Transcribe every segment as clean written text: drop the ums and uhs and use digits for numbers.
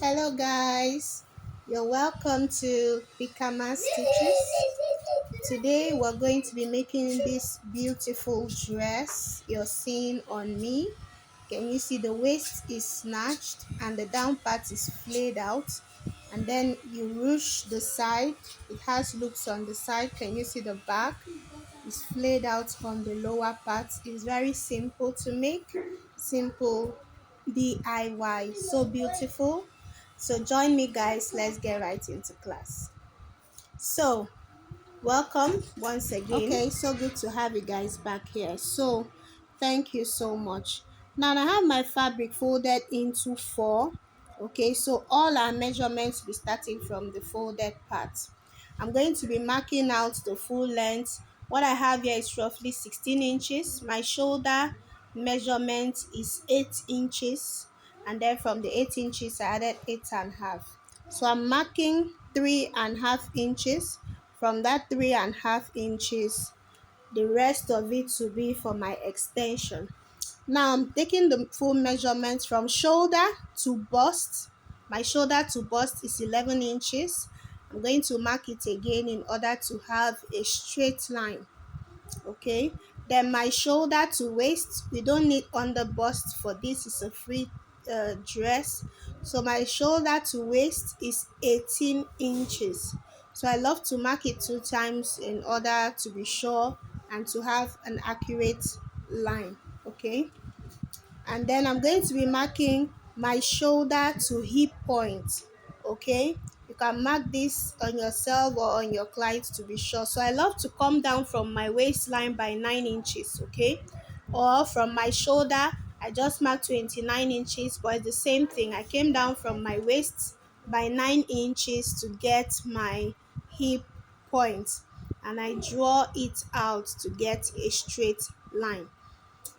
Hello guys, you're welcome to Pikamas Stitches. Today we're going to be making this beautiful dress you're seeing on me. Can you see the waist is snatched and the down part is flayed out, and then you ruche the side. It has loops on the side. Can you see the back is flayed out on the lower part? It's very simple to make, simple DIY, so beautiful. So join me guys, let's get right into class. So welcome once again. Okay, so good to have you guys back here. So thank you so much. Now I have my fabric folded into four. Okay, so all our measurements will be starting from the folded part. I'm going to be marking out the full length. What I have here is roughly 16 inches. My shoulder measurement is 8 inches, and then from the 8 inches I added 8.5. So I'm marking 3.5 inches. From that 3.5 inches, the rest of it to be for my extension. Now I'm taking the full measurement from shoulder to bust. My shoulder to bust is 11 inches. I'm going to mark it again in order to have a straight line. Okay, then my shoulder to waist, we don't need under bust for this, is a free dress. So my shoulder to waist is 18 inches. So I love to mark it 2 times in order to be sure and to have an accurate line. Okay, and then I'm going to be marking my shoulder to hip point. Okay, you can mark this on yourself or on your client to be sure. So I love to come down from my waistline by 9 inches. Okay, or from my shoulder I just marked 29 inches, but it's the same thing. I came down from my waist by 9 inches to get my hip point, and I draw it out to get a straight line.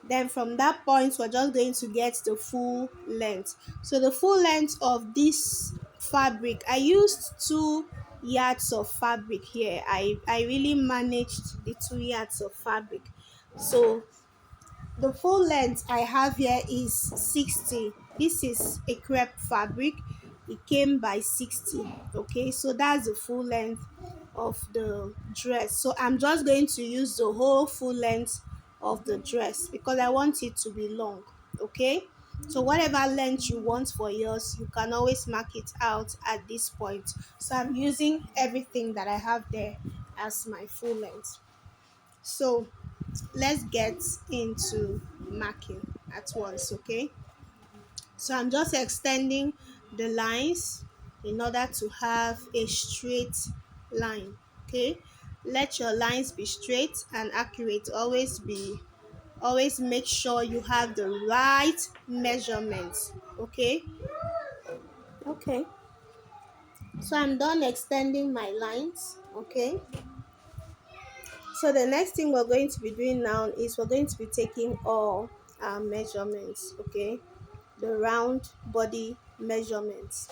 Then from that point we're just going to get the full length. So the full length of this fabric, I used 2 yards of fabric here. I really managed the 2 yards of fabric. So the full length I have here is 60. This is a crepe fabric. It came by 60. Okay, so that's the full length of the dress. So I'm just going to use the whole full length of the dress because I want it to be long. Okay, so whatever length you want for yours, you can always mark it out at this point. So I'm using everything that I have there as my full length. So let's get into marking at once. Okay, so I'm just extending the lines in order to have a straight line. Okay, let your lines be straight and accurate. Always make sure you have the right measurements. Okay, so I'm done extending my lines. Okay, so the next thing we're going to be doing now is we're going to be taking all our measurements. Okay, the round body measurements.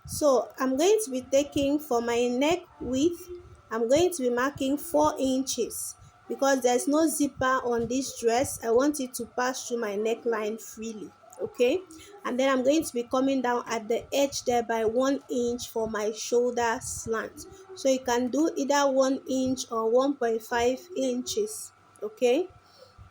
So I'm going to be taking, for my neck width, I'm going to be marking 4 inches because there's no zipper on this dress. I want it to pass through my neckline freely. Okay, and then I'm going to be coming down at the edge there by 1 inch for my shoulder slant. So you can do either 1 inch or 1.5 inches. Okay,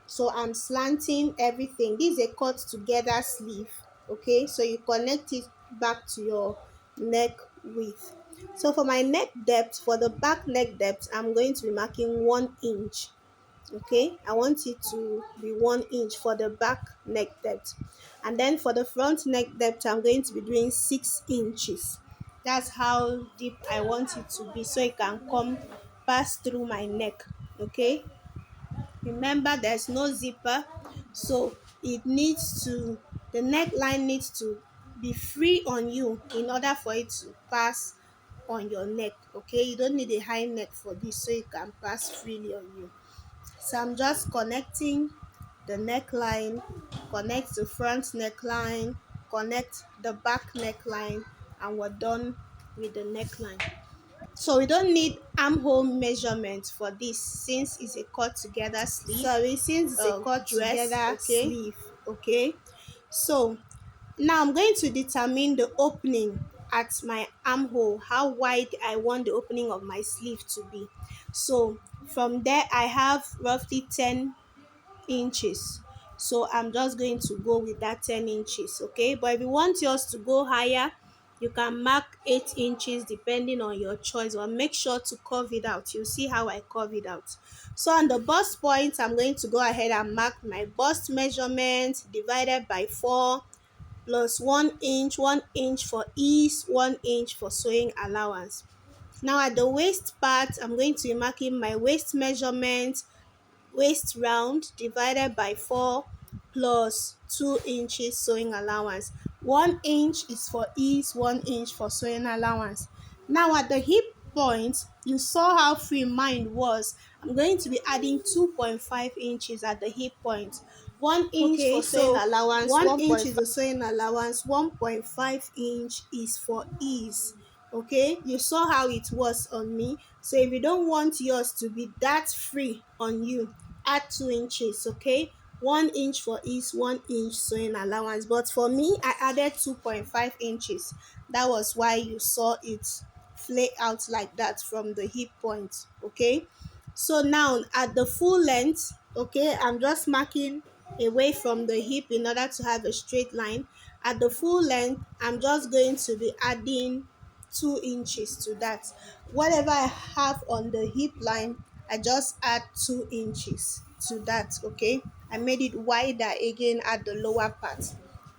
so I'm slanting everything. This is a cut together sleeve. Okay, so you connect it back to your neck width. So for my neck depth, for the back neck depth, I'm going to be marking 1 inch. Okay, I want it to be 1 inch for the back neck depth, and then for the front neck depth I'm going to be doing 6 inches. That's how deep I want it to be, so it can come pass through my neck. Okay, remember there's no zipper, so it needs to, the neckline needs to be free on you in order for it to pass on your neck. Okay, you don't need a high neck for this, so it can pass freely on you. So I'm just connecting the neckline, connect the front neckline, connect the back neckline, and we're done with the neckline. So we don't need armhole measurement for this since it's a cut together sleeve. Sorry, since it's a cut dress, together okay? sleeve. Okay. So now I'm going to determine the opening at my armhole, how wide I want the opening of my sleeve to be. So from there I have roughly 10 inches. So I'm just going to go with that 10 inches, okay? But if you want yours to go higher, you can mark 8 inches depending on your choice, but make sure to curve it out. You'll see how I curve it out. So on the bust point, I'm going to go ahead and mark my bust measurement divided by 4 plus 1 inch, 1 inch for ease, 1 inch for sewing allowance. Now at the waist part, I'm going to be marking my waist measurement, waist round divided by 4 plus 2 inches sewing allowance. 1 inch is for ease, 1 inch for sewing allowance. Now at the hip point, you saw how free mine was. I'm going to be adding 2.5 inches at the hip point. 1 inch Okay, for sewing so allowance, 1 inch is 1.5. the sewing allowance, 1.5 inch is for ease. Okay, you saw how it was on me. So if you don't want yours to be that free on you, add 2 inches. Okay, 1 inch for ease, 1 inch sewing allowance. But for me, I added 2.5 inches. That was why you saw it flay out like that from the hip point. Okay, so now at the full length, okay, I'm just marking away from the hip in order to have a straight line. At the full length, I'm just going to be adding 2 inches to that. Whatever I have on the hip line, I just add 2 inches to that. Okay, I made it wider again at the lower part.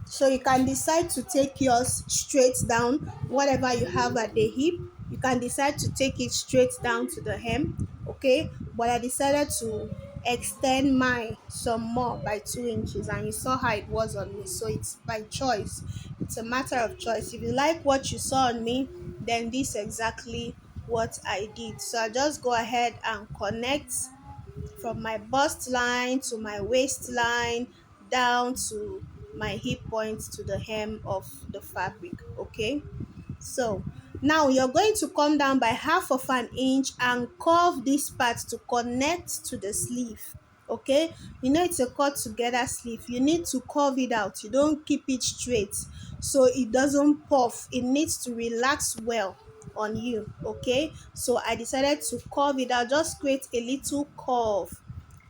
So you can decide to take yours straight down, whatever you have at the hip. You can decide to take it straight down to the hem, okay? But I decided to extend mine some more by 2 inches, and you saw how it was on me. So it's by choice. It's a matter of choice. If you like what you saw on me, then this exactly what I did. So I just go ahead and connect from my bust line to my waistline down to my hip point to the hem of the fabric. Okay, so now you're going to come down by half of an inch and curve this part to connect to the sleeve. Okay, you know it's a cut together sleeve, you need to curve it out. You don't keep it straight so it doesn't puff. It needs to relax well on you. Okay, so I decided to curve it out. Just create a little curve,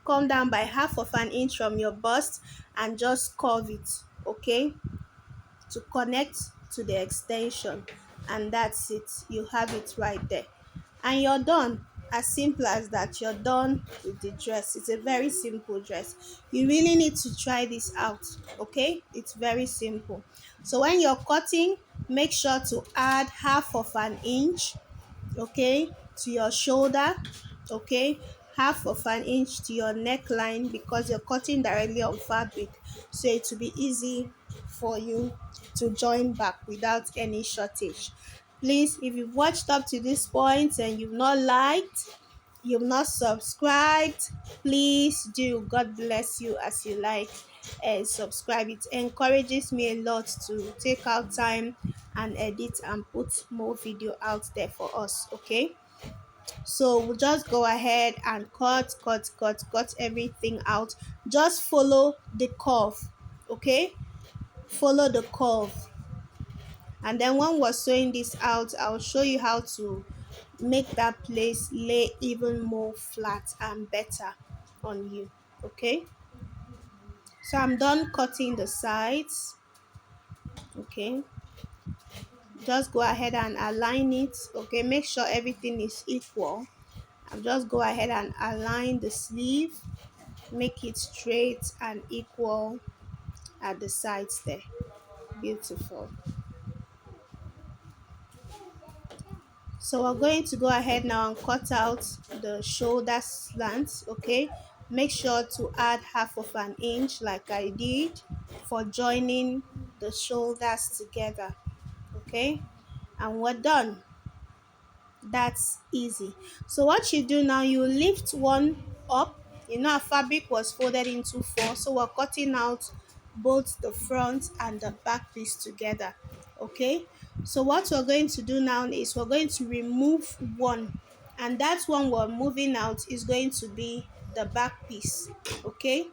come down by half of an inch from your bust and just curve it. Okay, to connect to the extension, and that's it. You have it right there and you're done. As simple as that, you're done with the dress. It's a very simple dress. You really need to try this out. Okay, it's very simple. So when you're cutting, make sure to add half of an inch, okay, to your shoulder, okay, half of an inch to your neckline, because you're cutting directly on fabric, so it will be easy for you to join back without any shortage. Please, if you've watched up to this point and you've not liked, you've not subscribed, please do. God bless you as you like and subscribe. It encourages me a lot to take out time and edit and put more video out there for us. Okay, so we'll just go ahead and cut everything out. Just follow the curve. Okay, follow the curve, and then when we're sewing this out, I'll show you how to make that place lay even more flat and better on you. Okay, so I'm done cutting the sides. Okay, just go ahead and align it. Okay, make sure everything is equal. I'll just go ahead and align the sleeve, make it straight and equal at the sides there. Beautiful. So we're going to go ahead now and cut out the shoulder slants. Okay, make sure to add half of an inch like I did for joining the shoulders together. Okay, and we're done. That's easy. So what you do now, you lift one up. You know our fabric was folded into four, so we're cutting out both the front and the back piece together. Okay, So what we're going to do now is we're going to remove one, and that one we're moving out is going to be the back piece. Okay,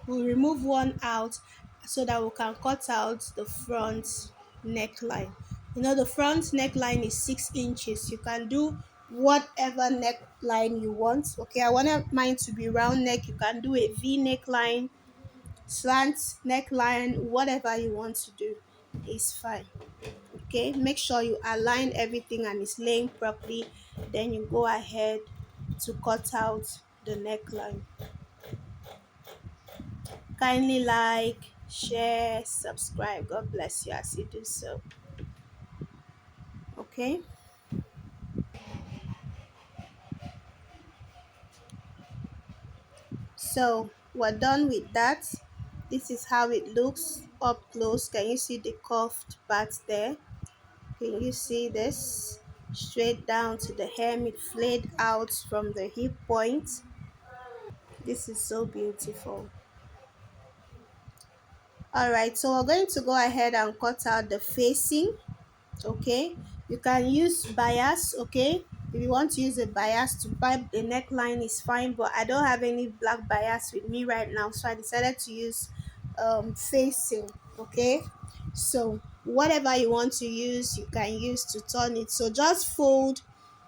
we'll remove one out so that we can cut out the front neckline. The front neckline is 6 inches. You can do whatever neckline you want. Okay, I wanted mine to be round neck. You can do a V neckline, slant neckline, whatever you want to do is fine. Okay, make sure you align everything and it's laying properly, then you go ahead to cut out the neckline. Kindly like, share, subscribe. God bless you as you do so. Okay, so we're done with that. This is how it looks up close. Can you see the curved part there? Can you see this? Straight down to the hem, it flayed out from the hip point. This is so beautiful. All right, so we're going to go ahead and cut out the facing. Okay, you can use bias. Okay, if you want to use a bias to pipe the neckline is fine, but I don't have any black bias with me right now, so I decided to use facing. Okay, so whatever you want to use you can use to turn it. So just fold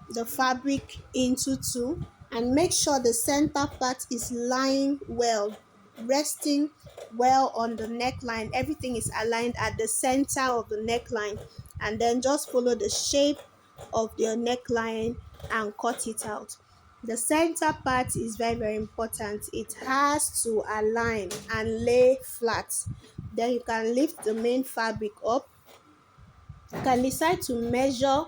the fabric into two and make sure the center part is lying well, resting well on the neckline. Everything is aligned at the center of the neckline, and then just follow the shape of your neckline and cut it out. The center part is very, very important. It has to align and lay flat. Then you can lift the main fabric up. You can decide to measure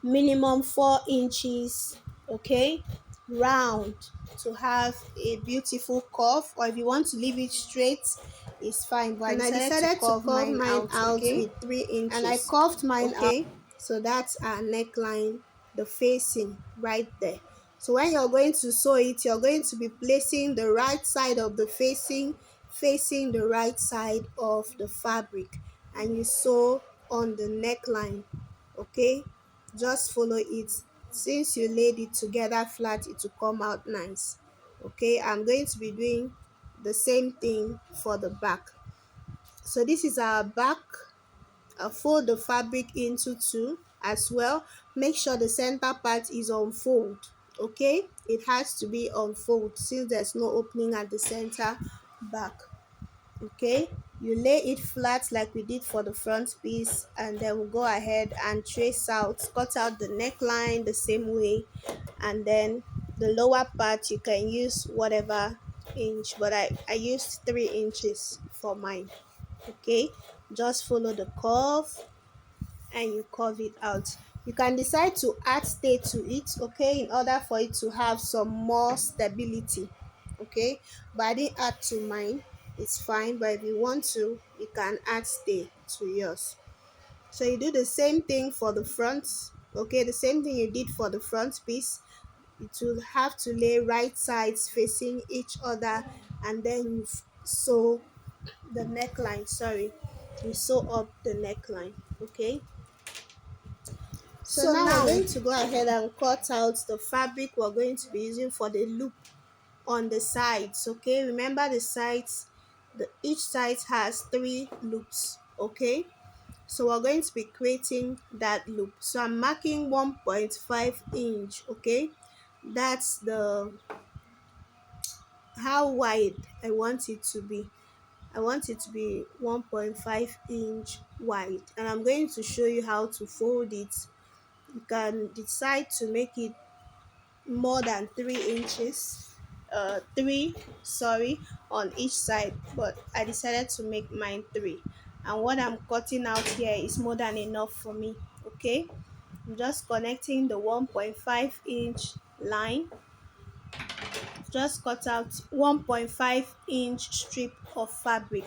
minimum 4 inches, okay, round, to have a beautiful curve, or if you want to leave it straight it's fine, but I decided to curve mine out Okay. with 3 inches, and I curved mine out. Okay, so that's our neckline, the facing right there. So when you're going to sew it, you're going to be placing the right side of the facing the right side of the fabric, and you sew on the neckline. Okay, just follow it. Since you laid it together flat, it will come out nice. Okay, I'm going to be doing the same thing for the back. So this is our back. I'll fold the fabric into two as well. Make sure the center part is on fold. Okay, it has to be on fold since there's no opening at the center back. Okay, you lay it flat like we did for the front piece, and then we'll go ahead and trace out, cut out the neckline the same way, and then the lower part you can use whatever inch, but I used 3 inches for mine. Okay, just follow the curve and you curve it out. You can decide to add stay to it, okay, in order for it to have some more stability. Okay, but I didn't add to mine. It's fine, but if you want to you can add stay to yours. So you do the same thing for the front. Okay, the same thing you did for the front piece. It will have to lay right sides facing each other, and then you sew the neckline. Sorry, you sew up the neckline. Okay, so now we're going to go ahead and cut out the fabric we're going to be using for the loop on the sides. Okay, remember the sides, each side has 3 loops. Okay, so we're going to be creating that loop. So I'm marking 1.5 inch. Okay, that's the how wide I want it to be. I want it to be 1.5 inch wide, and I'm going to show you how to fold it. You can decide to make it more than 3 inches, three, sorry, on each side, but I decided to make mine 3, and what I'm cutting out here is more than enough for me. Okay, I'm just connecting the 1.5 inch line. Just cut out 1.5 inch strip of fabric,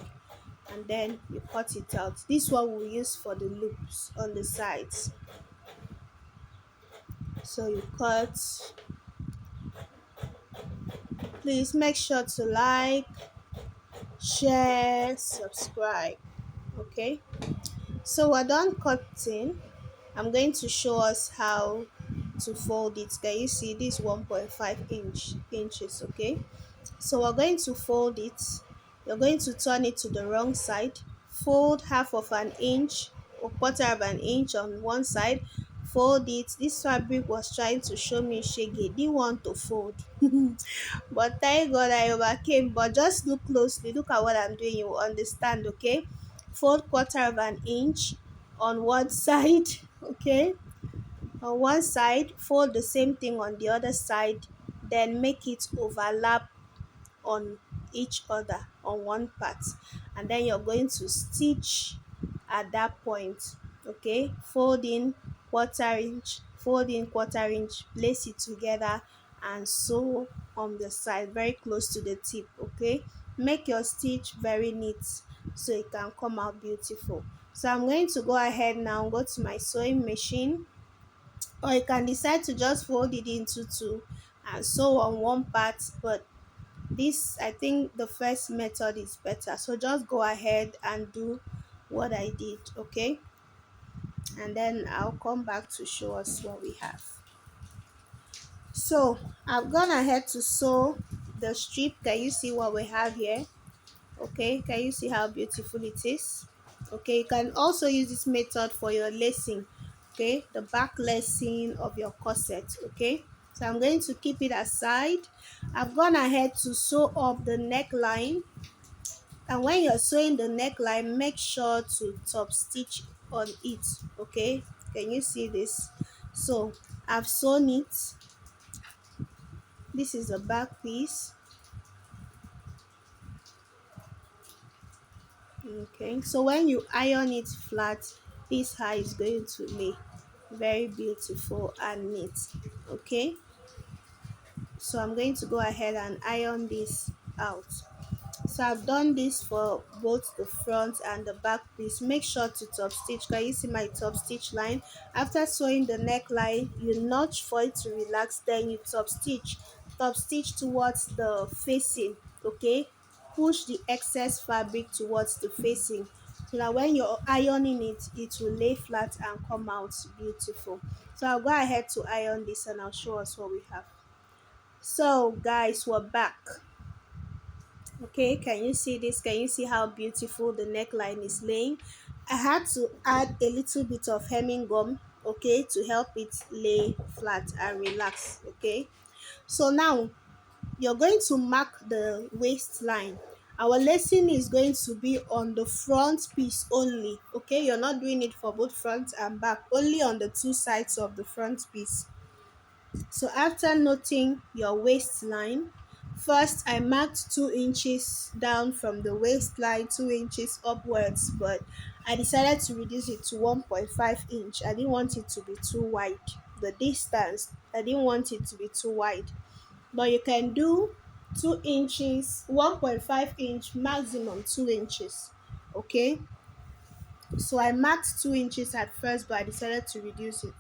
and then you cut it out. This one we'll use for the loops on the sides. So you cut. Please make sure to like, share, subscribe. Okay, So we're done cutting. I'm going to show us how to fold it. Can you see this 1.5 inches, okay? So we're going to fold it. You're going to turn it to the wrong side. Fold half of an inch or quarter of an inch on one side. Fold it. This fabric was trying to show me shege. Didn't want to fold. But thank God I overcame. But just look closely. Look at what I'm doing. You will understand, okay? Fold quarter of an inch on one side, okay? On one side, fold the same thing on the other side, then make it overlap on each other on one part, and then you're going to stitch at that point, okay? Fold in quarter inch, place it together and sew on the side very close to the tip, okay? Make your stitch very neat so it can come out beautiful. So I'm going to go ahead now, go to my sewing machine, or you can decide to just fold it into two and sew on one part, but this, I think the first method is better. So just go ahead and do what I did, okay? And then I'll come back to show us what we have. So I've gone ahead to sew the strip. Can you see what we have here? Okay, can you see how beautiful it is? Okay, you can also use this method for your lacing, okay, the back lacing of your corset, okay? So I'm going to keep it aside. I've gone ahead to sew up the neckline, and when you're sewing the neckline, make sure to top stitch on it, okay? Can you see this? So I've sewn it. This is the back piece, okay? So when you iron it flat, this how is going to lay very beautiful and neat, okay? So I'm going to go ahead and iron this out. So I've done this for both the front and the back piece. Make sure to top stitch. Can you see my top stitch line? After sewing the neckline, you notch for it to relax, then you top stitch towards the facing, okay? Push the excess fabric towards the facing so that when you're ironing it, it will lay flat and come out beautiful. So I'll go ahead to iron this and I'll show us what we have. So guys, we're back. Okay, can you see this? Can you see how beautiful the neckline is laying? I had to add a little bit of hemming gum, okay, to help it lay flat and relax, okay? So now you're going to mark the waistline. Our lesson is going to be on the front piece only, okay? You're not doing it for both front and back, only on the two sides of the front piece. So after noting your waistline, first I marked 2 inches down from the waistline, 2 inches upwards, but I decided to reduce it to 1.5 inch. I didn't want it to be too wide. The distance, I didn't want it to be too wide. But you can do 2 inches, 1.5 inch, maximum 2 inches. Okay? So I marked 2 inches at first, but I decided to reduce it.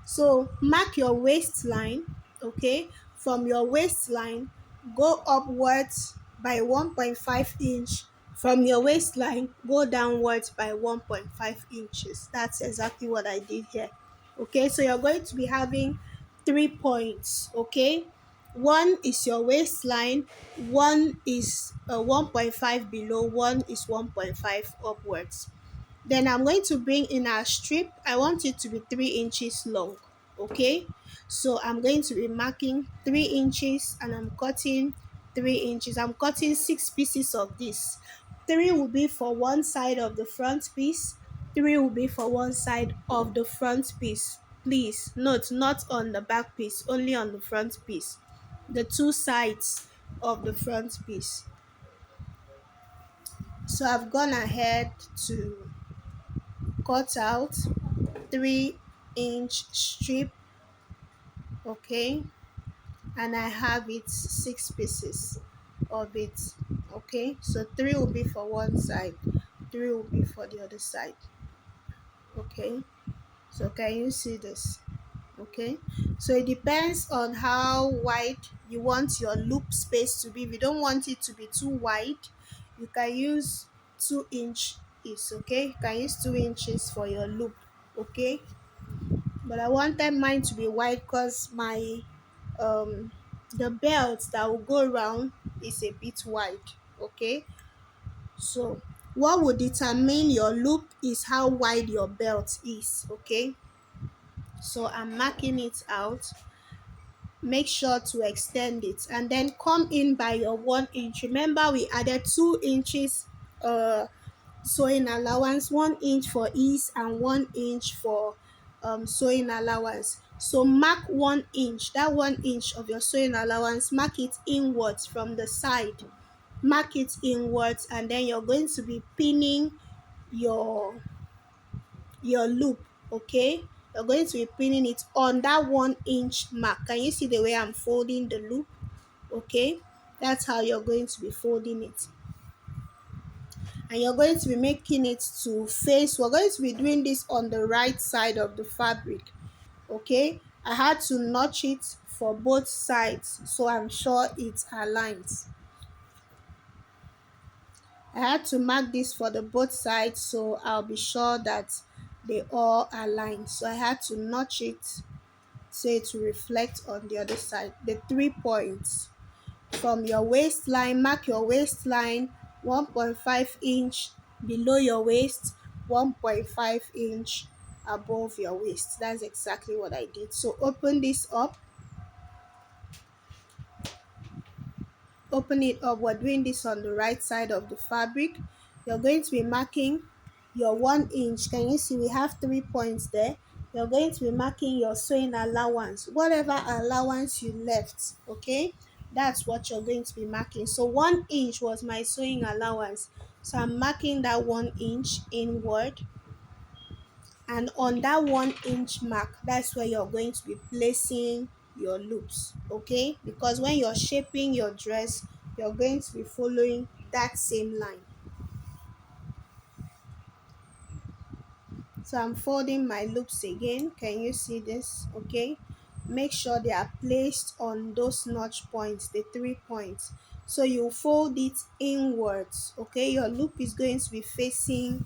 So mark your waistline, okay? From your waistline, go upwards by 1.5 inch. From your waistline, go downwards by 1.5 inches. That's exactly what I did here. Okay, so you're going to be having 3 points, okay? One is your waistline, one is 1.5 below, one is 1.5 upwards. Then I'm going to bring in our strip. I want it to be 3 inches long, okay? So I'm going to be marking 3 inches and I'm cutting 3 inches. I'm cutting 6 pieces of this. 3 will be for one side of the front piece, 3 will be for one side of the front piece. Please note, not on the back piece, only on the front piece. The two sides of the front piece. So I've gone ahead to cut out 3 inch strip, okay, and I have it 6 pieces of it, okay. So 3 will be for one side, 3 will be for the other side, okay. So can you see this? Okay, so it depends on how wide you want your loop space to be. If you don't want it to be too wide, you can use 2 inch is. Okay, you can use 2 inches for your loop. Okay, but I wanted mine to be wide because my um the belt that will go around is a bit wide. Okay, so what will determine your loop is how wide your belt is. Okay, so I'm marking it out. Make sure to extend it and then come in by your 1 inch. Remember we added 2 inches sewing allowance, 1 inch for ease and 1 inch for sewing allowance. So mark 1 inch, that 1 inch of your sewing allowance, mark it inwards from the side, mark it inwards, and then you're going to be pinning your loop. Okay, you're going to be pinning it on that 1 inch mark. Can you see the way I'm folding the loop? Okay, that's how you're going to be folding it, and you're going to be making it to face. We're going to be doing this on the right side of the fabric. Okay, I had to notch it for both sides so I'm sure it aligns. I had to mark this for the both sides so I'll be sure that they all align. So I had to notch it so it to reflect on the other side. The 3 points from your waistline, mark your waistline 1.5 inch below your waist, 1.5 inch above your waist. That's exactly what I did. So open it up. We're doing this on the right side of the fabric. You're going to be marking your 1 inch. Can you see we have 3 points there? You're going to be marking your sewing allowance, whatever allowance you left. Okay, that's what you're going to be marking. So 1 inch was my sewing allowance, so I'm marking that 1 inch inward, and on that 1 inch mark, that's where you're going to be placing your loops. Okay, because when you're shaping your dress, you're going to be following that same line. So I'm folding my loops again. Can you see this? Okay, make sure they are placed on those notch points, the 3 points. So you fold it inwards. Okay, your loop is going to be facing,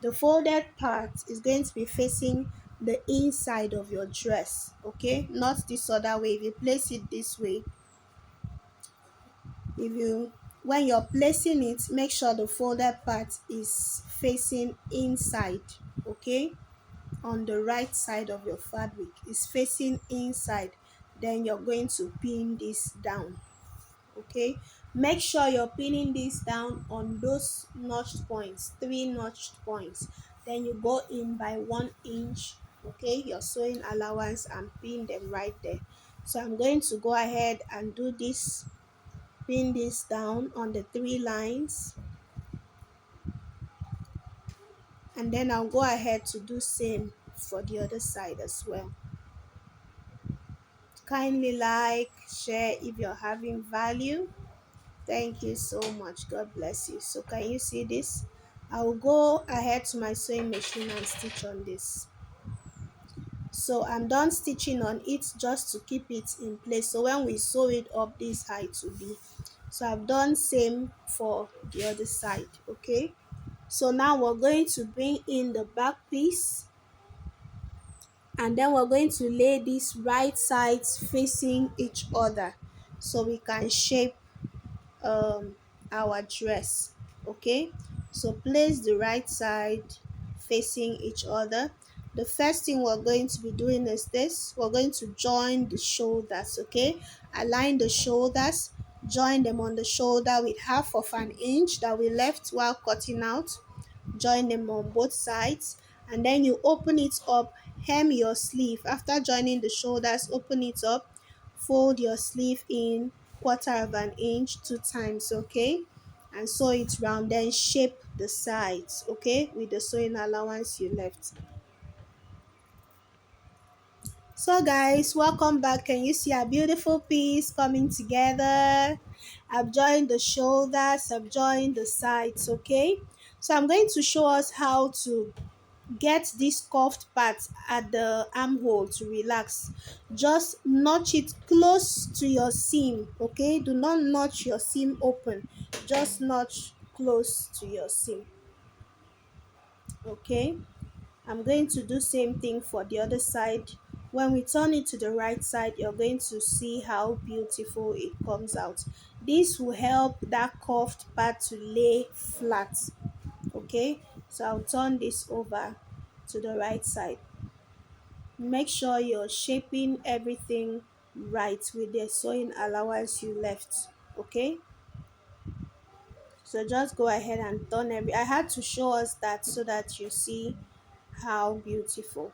the folded part is going to be facing the inside of your dress. Okay, not this other way. If you place it this way, if you when you're placing it, make sure the folded part is facing inside. Okay, on the right side of your fabric is facing inside, then you're going to pin this down. Okay, make sure you're pinning this down on those notched points, 3 notched points. Then you go in by 1 inch. Okay, your sewing allowance, and pin them right there. So I'm going to go ahead and do this, pin this down on the 3 lines, and then I'll go ahead to do same for the other side as well. Kindly like, share if you're having value. Thank you so much. God bless you. So can you see this? I will go ahead to my sewing machine and stitch on this. So I'm done stitching on it just to keep it in place. So when we sew it up, this height will be. So I've done same for the other side. Okay. So now we're going to bring in the back piece, and then we're going to lay these right sides facing each other so we can shape um our dress. Okay, so place the right side facing each other. The first thing we're going to be doing is this: we're going to join the shoulders. Okay, align the shoulders, join them on the shoulder with 1/2 inch that we left while cutting out. Join them on both sides, and then you open it up. Hem your sleeve. After joining the shoulders, open it up, fold your sleeve in 1/4 inch 2 times. Okay, and sew it round, then shape the sides. Okay, with the sewing allowance you left. So guys, welcome back. Can you see a beautiful piece coming together? I've joined the shoulders, I've joined the sides. Okay, so I'm going to show us how to get this cuffed part at the armhole to relax. Just notch it close to your seam. Okay, do not notch your seam open, just notch close to your seam. Okay, I'm going to do same thing for the other side. When we turn it to the right side, you're going to see how beautiful it comes out. This will help that curved part to lay flat. Okay, so I'll turn this over to the right side. Make sure you're shaping everything right with the sewing allowance you left. Okay, so just go ahead and turn every. I had to show us that so that you see how beautiful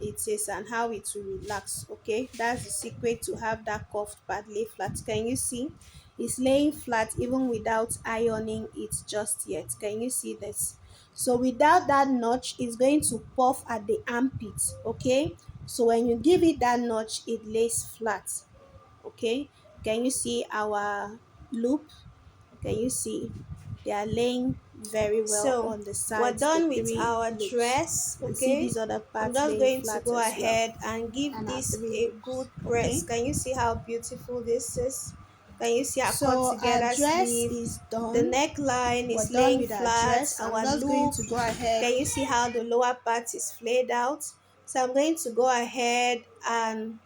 it is and how it will relax. Okay, that's the secret to have that curved part lay flat. Can you see it's laying flat even without ironing it just yet? Can you see this? So without that notch, it's going to puff at the armpit. Okay, so when you give it that notch, it lays flat. Okay, can you see our loop? Can you see they are laying very well So on the we're sides, the done with three our loops, dress. and see Okay, these other I'm parts just laying going to flat go as well, ahead and give and our this three a good loops. press. Okay, Can you see how beautiful this is? Can you see our cut so our together dress sleeve? is The done. neckline We're is done laying with our flat. dress. I'm Our just going loop. to go ahead. Can you see how the lower part is flayed out? So I'm going to go ahead and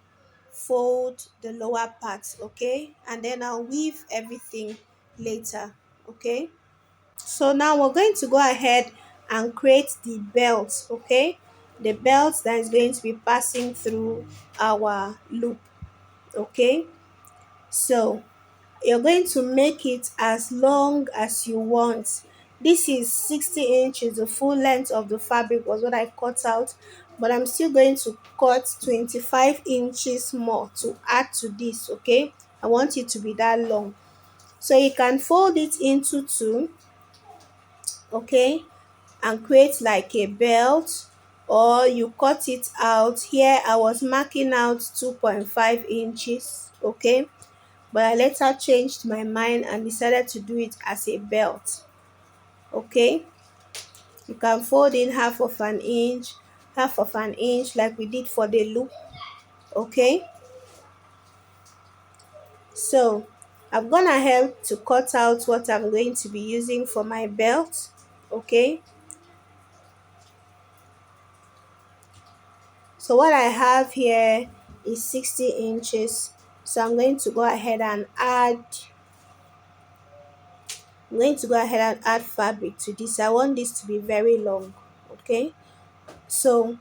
fold the lower part, okay? And then I'll weave everything later, okay? So now we're going to go ahead and create the belt, okay? The belt that is going to be passing through our loop, okay? So you're going to make it as long as you want. This is 60 inches, the full length of the fabric was what I cut out, but I'm still going to cut 25 inches more to add to this, okay? I want it to be that long. So you can fold it into two, okay, and create like a belt, or you cut it out. Here I was marking out 2.5 inches, okay, but I later changed my mind and decided to do it as a belt. Okay, you can fold in half of an inch like we did for the loop. Okay, so I've gone ahead to cut out what I'm going to be using for my belt. Okay, so what I have here is 60 inches. So I'm going to go ahead and add fabric to this. I want this to be very long. Okay, so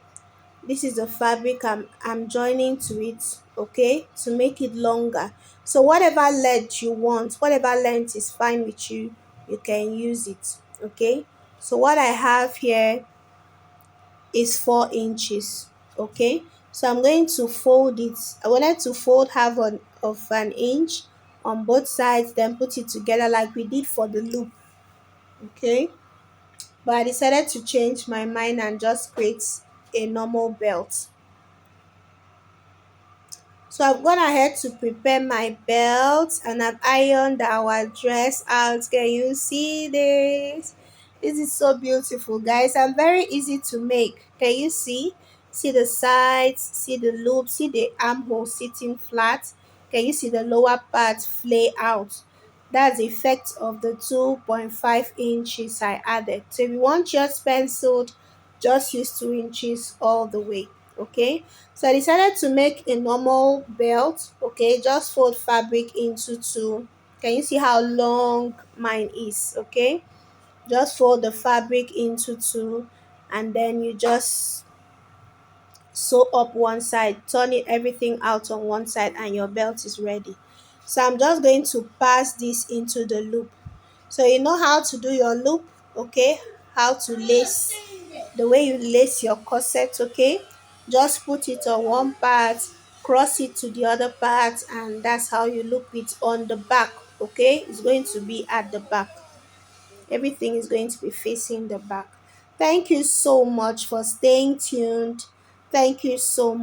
this is the fabric I'm joining to it, okay, to make it longer. So whatever length you want, whatever length is fine with you, you can use it, okay. So what I have here is 4 inches, okay. So I'm going to fold it. I wanted to fold of an inch on both sides, then put it together like we did for the loop, okay. But I decided to change my mind and just create a normal belt. So I've gone ahead to prepare my belt and I've ironed our dress out. Can you see this? This is so beautiful, guys, and very easy to make. Can you see? See the sides, see the loop, see the armhole sitting flat. Can you see the lower part flay out? That's the effect of the 2.5 inches I added. So if you want yours penciled, just use 2 inches all the way, okay. So I decided to make a normal belt, okay. Just fold fabric into two. Can you see how long mine is? Okay, just fold the fabric into two, and then you just sew up one side, turn it everything out on one side, and your belt is ready. So I'm just going to pass this into the loop. So you know how to do your loop, okay, how to lace, the way you lace your corset, okay. Just put it on one part, cross it to the other part, and that's how you loop it on the back, okay. It's going to be at the back. Everything is going to be facing the back. Thank you so much for staying tuned. Thank you so much.